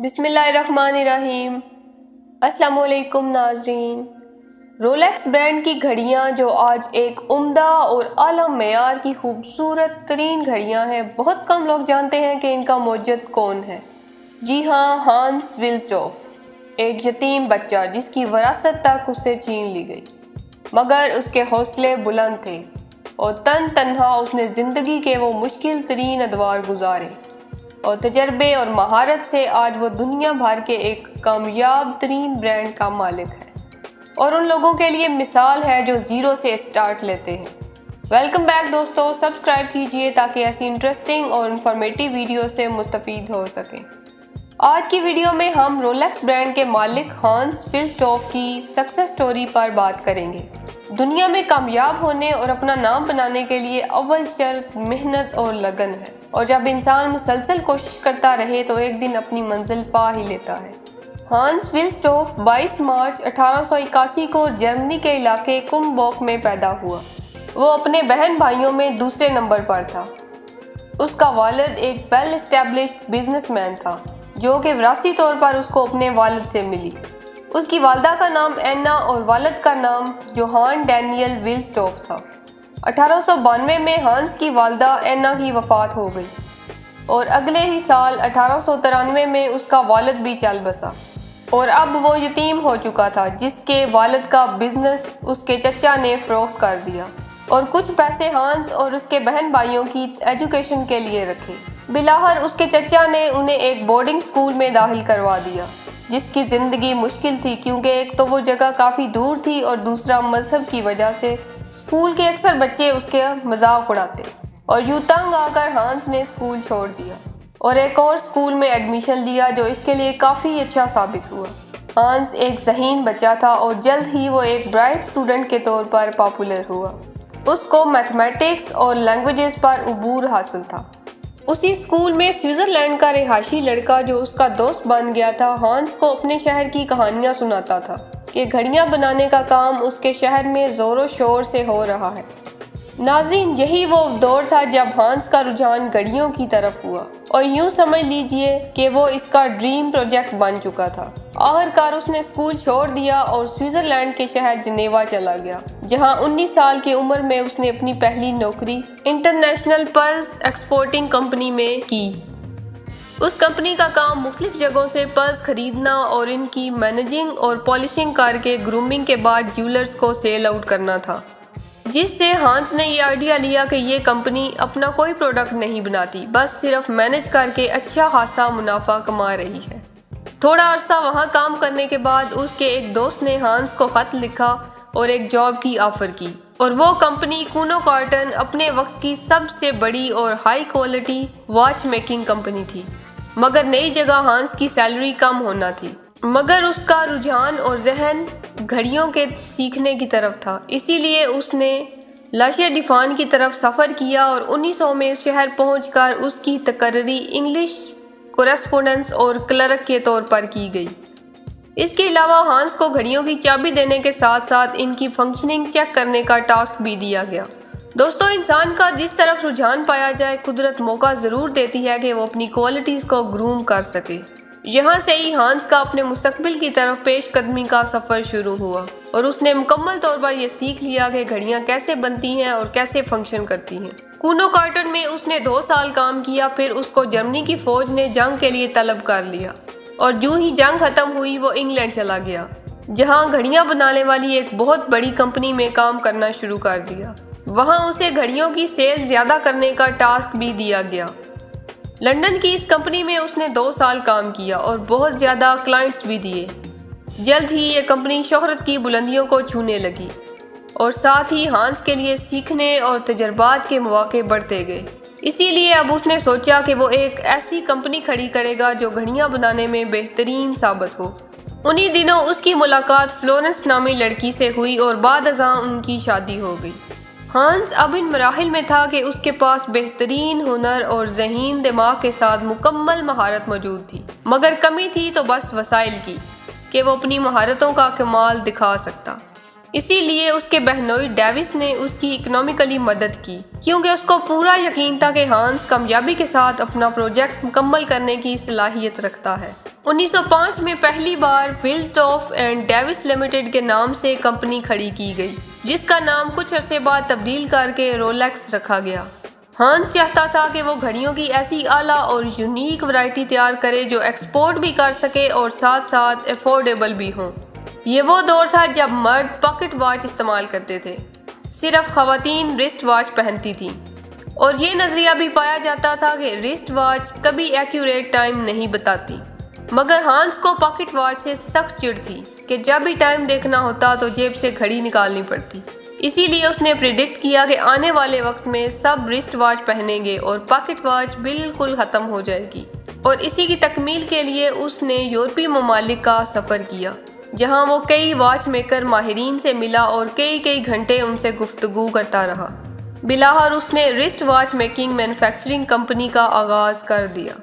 بسم اللہ الرحمن الرحیم۔ السلام علیکم ناظرین۔ رولیکس برانڈ کی گھڑیاں جو آج ایک عمدہ اور اعلیٰ معیار کی خوبصورت ترین گھڑیاں ہیں، بہت کم لوگ جانتے ہیں کہ ان کا موجد کون ہے۔ جی ہاں، ہانس ولسڈورف، ایک یتیم بچہ جس کی وراثت تک اس سے چھین لی گئی، مگر اس کے حوصلے بلند تھے اور تنہا اس نے زندگی کے وہ مشکل ترین ادوار گزارے، اور تجربے اور مہارت سے آج وہ دنیا بھر کے ایک کامیاب ترین برانڈ کا مالک ہے، اور ان لوگوں کے لیے مثال ہے جو زیرو سے اسٹارٹ لیتے ہیں۔ ویلکم بیک دوستو، سبسکرائب کیجئے تاکہ ایسی انٹرسٹنگ اور انفارمیٹیو ویڈیو سے مستفید ہو سکیں۔ آج کی ویڈیو میں ہم رولیکس برانڈ کے مالک ہانس ولسڈورف کی سکسیس سٹوری پر بات کریں گے۔ دنیا میں کامیاب ہونے اور اپنا نام بنانے کے لیے اول شرط محنت اور لگن ہے، اور جب انسان مسلسل کوشش کرتا رہے تو ایک دن اپنی منزل پا ہی لیتا ہے۔ ہانس ولسڈورف 22 مارچ 1881 کو جرمنی کے علاقے کمبوک میں پیدا ہوا۔ وہ اپنے بہن بھائیوں میں دوسرے نمبر پر تھا۔ اس کا والد ایک ویل اسٹیبلشڈ بزنس مین تھا، جو کہ وراثتی طور پر اس کو اپنے والد سے ملی۔ اس کی والدہ کا نام اینا اور والد کا نام جوہان ڈینیل ولسڈورف تھا۔ 1892 میں ہانس کی والدہ اینا کی وفات ہو گئی، اور اگلے ہی سال 1893 میں اس کا والد بھی چل بسا، اور اب وہ یتیم ہو چکا تھا، جس کے والد کا بزنس اس کے چچا نے فروخت کر دیا، اور کچھ پیسے ہانس اور اس کے بہن بھائیوں کی ایجوکیشن کے لیے رکھے۔ بالآخر اس کے چچا نے انہیں ایک بورڈنگ اسکول میں داخل کروا دیا، جس کی زندگی مشکل تھی کیونکہ ایک تو وہ جگہ کافی دور تھی، اور دوسرا مذہب کی وجہ سے اسکول کے اکثر بچے اس کے مذاق اڑاتے، اور یوں تنگ آ کر ہانس نے اسکول چھوڑ دیا اور ایک اور اسکول میں ایڈمیشن لیا، جو اس کے لیے کافی اچھا ثابت ہوا۔ ہانس ایک ذہین بچہ تھا اور جلد ہی وہ ایک برائٹ اسٹوڈنٹ کے طور پر پاپولر ہوا۔ اس کو میتھمیٹکس اور لینگویجز پر عبور حاصل تھا۔ اسی اسکول میں سوئٹزرلینڈ کا رہائشی لڑکا جو اس کا دوست بن گیا تھا، ہانس کو اپنے شہر کی کہانیاں سناتا تھا کہ گھڑیاں بنانے کا کام اس کے شہر میں زور و شور سے ہو رہا ہے۔ ناظرین، یہی وہ دور تھا جب ہانس کا رجحان گھڑیوں کی طرف ہوا، اور یوں سمجھ لیجئے کہ وہ اس کا ڈریم پروجیکٹ بن چکا تھا۔ آخرکار اس نے اسکول چھوڑ دیا اور سوئٹزرلینڈ کے شہر جنیوا چلا گیا، جہاں 19 سال کی عمر میں اس نے اپنی پہلی نوکری انٹرنیشنل پرلز ایکسپورٹنگ کمپنی میں کی۔ اس کمپنی کا کام مختلف جگہوں سے پرلز خریدنا اور ان کی مینجنگ اور پالشنگ کر کے گرومنگ کے بعد جیولرز کو سیل آؤٹ کرنا تھا، جس سے ہانس نے یہ آئیڈیا لیا کہ یہ کمپنی اپنا کوئی پروڈکٹ نہیں بناتی، بس صرف مینج کر کے اچھا خاصا منافع کما رہی ہے۔ تھوڑا عرصہ وہاں کام کرنے کے بعد اس کے ایک دوست نے ہانس کو خط لکھا اور ایک جاب کی آفر کی، اور وہ کمپنی کونو کارٹن اپنے وقت کی سب سے بڑی اور high quality watch making company تھی، مگر نئی جگہ ہانس کی سیلری کم ہونا تھی، مگر اس کا رجحان اور ذہن گھڑیوں کے سیکھنے کی طرف تھا۔ اسی لیے اس نے لاشیا ڈیفان کی طرف سفر کیا اور 1900 میں اس شہر پہنچ کر اس کی تقرری انگلش کورسپونڈنس اور کلرک کے طور پر کی گئی۔ اس کے علاوہ ہانس کو گھڑیوں کی چابی دینے کے ساتھ ساتھ ان کی فنکشننگ چیک کرنے کا ٹاسک بھی دیا گیا۔ دوستو، انسان کا جس طرف رجحان پایا جائے، قدرت موقع ضرور دیتی ہے کہ وہ اپنی کوالٹیز کو گروم کر سکے۔ یہاں سے ہی ہانس کا اپنے مستقبل کی طرف پیش قدمی کا سفر شروع ہوا، اور اس نے مکمل طور پر یہ سیکھ لیا کہ گھڑیاں کیسے بنتی ہیں اور کیسے فنکشن کرتی ہیں۔ کونو کارٹن میں اس نے 2 سال کام کیا، پھر اس کو جرمنی کی فوج نے جنگ کے لیے طلب کر لیا، اور جو ہی جنگ ختم ہوئی وہ انگلینڈ چلا گیا، جہاں گھڑیاں بنانے والی ایک بہت بڑی کمپنی میں کام کرنا شروع کر دیا۔ وہاں اسے گھڑیوں کی سیل زیادہ کرنے کا ٹاسک بھی دیا گیا۔ لندن کی اس کمپنی میں اس نے 2 سال کام کیا اور بہت زیادہ کلائنٹس بھی دیے۔ جلد ہی یہ کمپنی شہرت کی بلندیوں کو چھونے لگی، اور ساتھ ہی ہانس کے لیے سیکھنے اور تجربات کے مواقع بڑھتے گئے۔ اسی لیے اب اس نے سوچا کہ وہ ایک ایسی کمپنی کھڑی کرے گا جو گھڑیاں بنانے میں بہترین ثابت ہو۔ انہی دنوں اس کی ملاقات فلورنس نامی لڑکی سے ہوئی اور بعد ازاں ان کی شادی ہو گئی۔ ہانس اب ان مراحل میں تھا کہ اس کے پاس بہترین ہنر اور ذہین دماغ کے ساتھ مکمل مہارت موجود تھی، مگر کمی تھی تو بس وسائل کی، کہ وہ اپنی مہارتوں کا کمال دکھا سکتا۔ اسی لیے اس کے بہنوئی ڈیوس نے اس کی اکنامیکلی مدد کی، کیونکہ اس کو پورا یقین تھا کہ ہانس کامیابی کے ساتھ اپنا پروجیکٹ مکمل کرنے کی صلاحیت رکھتا ہے۔ 1905 میں پہلی بار ویلزڈورف اینڈ ڈیوس لمیٹڈ کے نام سے کمپنی کھڑی کی گئی، جس کا نام کچھ عرصے بعد تبدیل کر کے رولیکس رکھا گیا۔ ہانس چاہتا تھا کہ وہ گھڑیوں کی ایسی اعلیٰ اور یونیک ورائٹی تیار کرے جو ایکسپورٹ بھی کر سکے اور ساتھ ساتھ افورڈیبل بھی ہوں۔ یہ وہ دور تھا جب مرد پاکٹ واچ استعمال کرتے تھے، صرف خواتین رسٹ واچ پہنتی تھیں، اور یہ نظریہ بھی پایا جاتا تھا کہ رسٹ واچ کبھی ایکوریٹ ٹائم نہیں بتاتی۔ مگر ہانس کو پاکٹ واچ سے سخت چڑ تھی کہ جب بھی ٹائم دیکھنا ہوتا تو جیب سے گھڑی نکالنی پڑتی۔ اسی لیے اس نے پریڈکٹ کیا کہ آنے والے وقت میں سب رسٹ واچ پہنیں گے اور پاکٹ واچ بالکل ختم ہو جائے گی، اور اسی کی تکمیل کے لیے اس نے یورپی ممالک کا سفر کیا، جہاں وہ کئی واچ میکر ماہرین سے ملا اور کئی گھنٹے ان سے گفتگو کرتا رہا۔ بالآخر اس نے wrist watch making manufacturing company کا آغاز کر دیا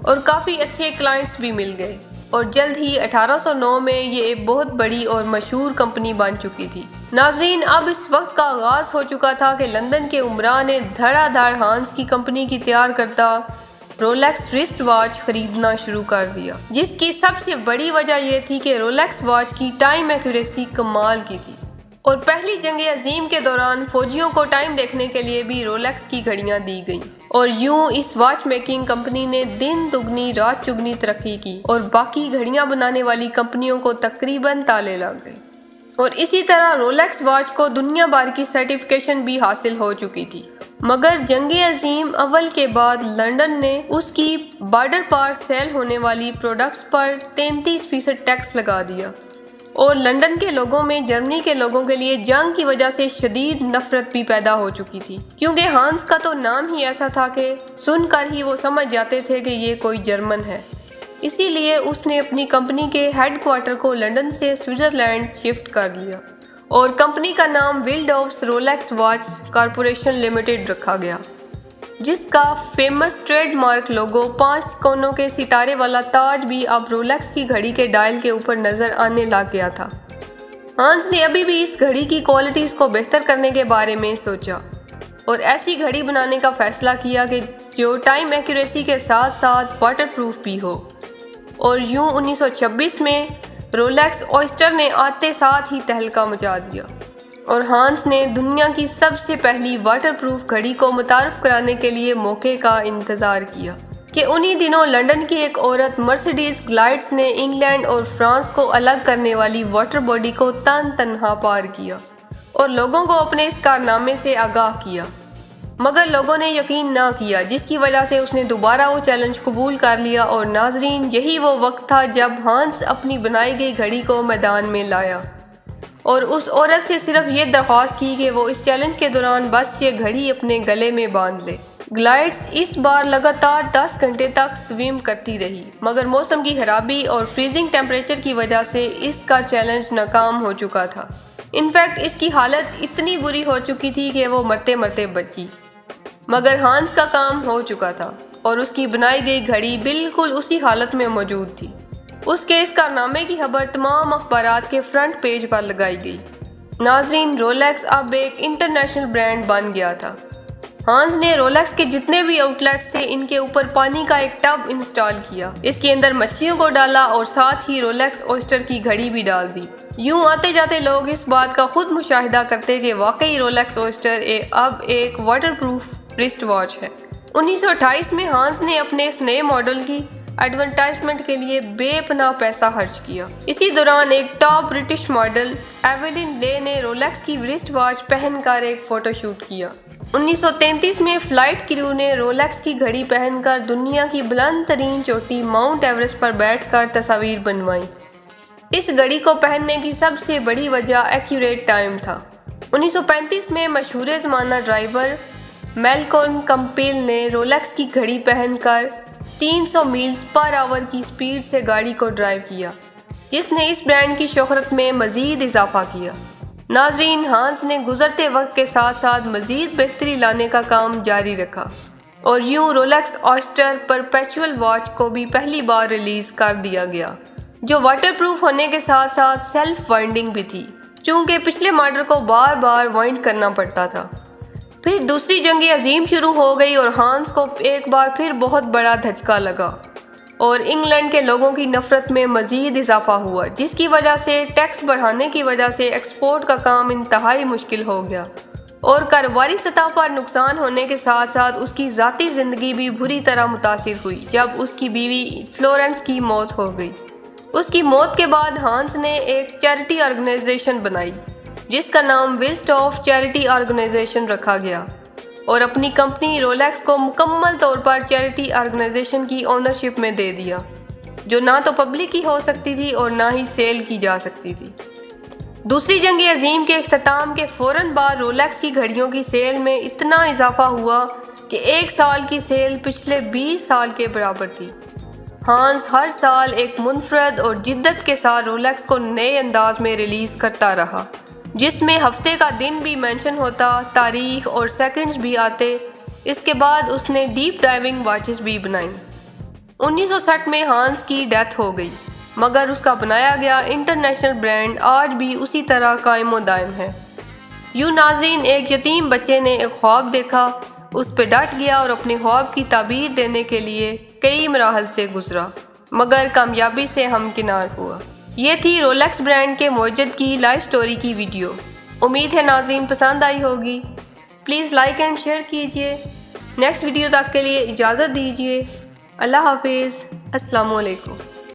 اور کافی اچھے کلائنٹس بھی مل گئے، اور جلد ہی 1809 میں یہ ایک بہت بڑی اور مشہور کمپنی بن چکی تھی۔ ناظرین، اب اس وقت کا آغاز ہو چکا تھا کہ لندن کے عمراء نے دھڑا دھڑ ہانس کی کمپنی کی تیار کردہ رولیکس رسٹ واچ خریدنا شروع کر دیا، جس کی سب سے بڑی وجہ یہ تھی کہ رولیکس واچ کی ٹائم ایکوریسی کمال کی تھی، اور پہلی جنگ عظیم کے دوران فوجیوں کو ٹائم دیکھنے کے لیے بھی رولیکس کی گھڑیاں دی گئیں، اور یوں اس واچ میکنگ کمپنی نے دن دگنی رات چگنی ترقی کی اور باقی گھڑیاں بنانے والی کمپنیوں کو تقریباً تالے لگ گئے، اور اسی طرح رولیکس واچ کو دنیا بھر کی سرٹیفکیشن بھی حاصل ہو چکی تھی۔ مگر جنگ عظیم اول کے بعد لندن نے اس کی بارڈر پار سیل ہونے والی پروڈکٹس پر 33% ٹیکس لگا دیا، اور لندن کے لوگوں میں جرمنی کے لوگوں کے لیے جنگ کی وجہ سے شدید نفرت بھی پیدا ہو چکی تھی، کیونکہ ہانس کا تو نام ہی ایسا تھا کہ سن کر ہی وہ سمجھ جاتے تھے کہ یہ کوئی جرمن ہے۔ اسی لیے اس نے اپنی کمپنی کے ہیڈ کوارٹر کو لندن سے سوئٹزرلینڈ شفٹ کر لیا، اور کمپنی کا نام ویلڈورف رولیکس واچ کارپوریشن لمیٹڈ رکھا گیا، جس کا فیمس ٹریڈ مارک لوگو 5 کونوں کے ستارے والا تاج بھی اب رولیکس کی گھڑی کے ڈائل کے اوپر نظر آنے لگ گیا تھا۔ ہانس نے ابھی بھی اس گھڑی کی کوالٹیز کو بہتر کرنے کے بارے میں سوچا اور ایسی گھڑی بنانے کا فیصلہ کیا کہ جو ٹائم ایکوریسی کے ساتھ ساتھ واٹر پروف بھی ہو، اور یوں 1926 میں رولیکس اوئسٹر نے آتے ساتھ ہی تہلکہ مچا دیا، اور ہانس نے دنیا کی سب سے پہلی واٹر پروف گھڑی کو متعارف کرانے کے لیے موقع کا انتظار کیا کہ انہی دنوں لندن کی ایک عورت مرسیڈیز گلائڈس نے انگلینڈ اور فرانس کو الگ کرنے والی واٹر باڈی کو تنہا پار کیا اور لوگوں کو اپنے اس کارنامے سے آگاہ کیا، مگر لوگوں نے یقین نہ کیا، جس کی وجہ سے اس نے دوبارہ وہ چیلنج قبول کر لیا۔ اور ناظرین، یہی وہ وقت تھا جب ہانس اپنی بنائی گئی گھڑی کو میدان میں لایا اور اس عورت سے صرف یہ درخواست کی کہ وہ اس چیلنج کے دوران بس یہ گھڑی اپنے گلے میں باندھ لے۔ گلائڈس اس بار لگاتار 10 گھنٹے تک سویم کرتی رہی، مگر موسم کی خرابی اور فریزنگ ٹیمپریچر کی وجہ سے اس کا چیلنج ناکام ہو چکا تھا۔ انفیکٹ اس کی حالت اتنی بری ہو چکی تھی کہ وہ مرتے مرتے بچی، مگر ہانس کا کام ہو چکا تھا اور اس کی بنائی گئی گھڑی بالکل اسی حالت میں موجود تھی۔ اس کے اس کارنامے کی خبر تمام اخبارات کے فرنٹ پیج پر لگائی گئی۔ ناظرین، رولیکس اب ایک انٹرنیشنل برانڈ بن گیا تھا۔ ہانس نے رولیکس کے جتنے بھی آؤٹ لیٹس تھے ان کے اوپر پانی کا ایک ٹب انسٹال کیا، اس کے اندر مچھلیوں کو ڈالا اور ساتھ ہی رولیکس اوئسٹر کی گھڑی بھی ڈال دی۔ یوں آتے جاتے لوگ اس بات کا خود مشاہدہ کرتے کہ واقعی رولیکس اوئسٹر اب ایک واٹر پروف رسٹ واچ ہے۔ 1928 میں ہانس نے اپنے اس نئے ماڈل کی ایڈورٹائزمنٹ کے لیے بے پناہ پیسہ خرچ کیا۔ اسی دوران ایک ٹاپ برٹش ماڈل ایویلن لے نے رولیکس کی رسٹ واچ پہن کر ایک فوٹو شوٹ کیا۔ 1933 میں فلائٹ کریو نے رولیکس کی گھڑی پہن کر دنیا کی بلند ترین چوٹی ماؤنٹ ایورسٹ پر بیٹھ کر تصاویر بنوائیں۔ اس گھڑی کو پہننے کی سب سے بڑی وجہ ایکوریٹ ٹائم تھا۔ 1935 میں مشہور زمانہ ڈرائیور میلکولم کمپیل نے رولیکس کی گھڑی پہن کر 300 میلز پر آور کی سپیڈ سے گاڑی کو ڈرائیو کیا، جس نے اس برانڈ کی شہرت میں مزید اضافہ کیا۔ ناظرین، ہانس نے گزرتے وقت کے ساتھ ساتھ مزید بہتری لانے کا کام جاری رکھا اور یوں رولیکس اوئسٹر پرپیچول واچ کو بھی پہلی بار ریلیز کر دیا گیا، جو واٹر پروف ہونے کے ساتھ ساتھ سیلف وائنڈنگ بھی تھی، چونکہ پچھلے ماڈل کو بار بار وائنڈ کرنا پڑتا تھا۔ پھر دوسری جنگ عظیم شروع ہو گئی اور ہانس کو ایک بار پھر بہت بڑا دھچکا لگا۔ اور انگلینڈ کے لوگوں کی نفرت میں مزید اضافہ ہوا، جس کی وجہ سے ٹیکس بڑھانے کی وجہ سے ایکسپورٹ کا کام انتہائی مشکل ہو گیا اور کاروباری سطح پر نقصان ہونے کے ساتھ ساتھ اس کی ذاتی زندگی بھی بری طرح متاثر ہوئی جب اس کی بیوی فلورنس کی موت ہو گئی۔ اس کی موت کے بعد ہانس نے ایک چیریٹی آرگنائزیشن بنائی جس کا نام وزٹ آف چیریٹی آرگنائزیشن رکھا گیا اور اپنی کمپنی رولیکس کو مکمل طور پر چیریٹی آرگنائزیشن کی اونرشپ میں دے دیا، جو نہ تو پبلک ہی ہو سکتی تھی اور نہ ہی سیل کی جا سکتی تھی۔ دوسری جنگ عظیم کے اختتام کے فوراً بعد رولیکس کی گھڑیوں کی سیل میں اتنا اضافہ ہوا کہ ایک سال کی سیل پچھلے 20 سال کے برابر تھی۔ ہانس ہر سال ایک منفرد اور جدت کے ساتھ رولیکس کو نئے انداز میں ریلیز کرتا رہا، جس میں ہفتے کا دن بھی مینشن ہوتا، تاریخ اور سیکنڈز بھی آتے۔ اس کے بعد اس نے ڈیپ ڈائیونگ واچز بھی بنائیں۔ 1960 میں ہانس کی ڈیتھ ہو گئی، مگر اس کا بنایا گیا انٹرنیشنل برانڈ آج بھی اسی طرح قائم و دائم ہے۔ یوں ناظرین، ایک یتیم بچے نے ایک خواب دیکھا، اس پہ ڈٹ گیا اور اپنے خواب کی تعبیر دینے کے لیے کئی مراحل سے گزرا، مگر کامیابی سے ہمکنار ہوا۔ یہ تھی رولیکس برانڈ کے موجد کی لائف سٹوری کی ویڈیو۔ امید ہے ناظرین پسند آئی ہوگی۔ پلیز لائک اینڈ شیئر کیجئے۔ نیکسٹ ویڈیو تک کے لیے اجازت دیجیے۔ اللہ حافظ۔ السلام علیکم۔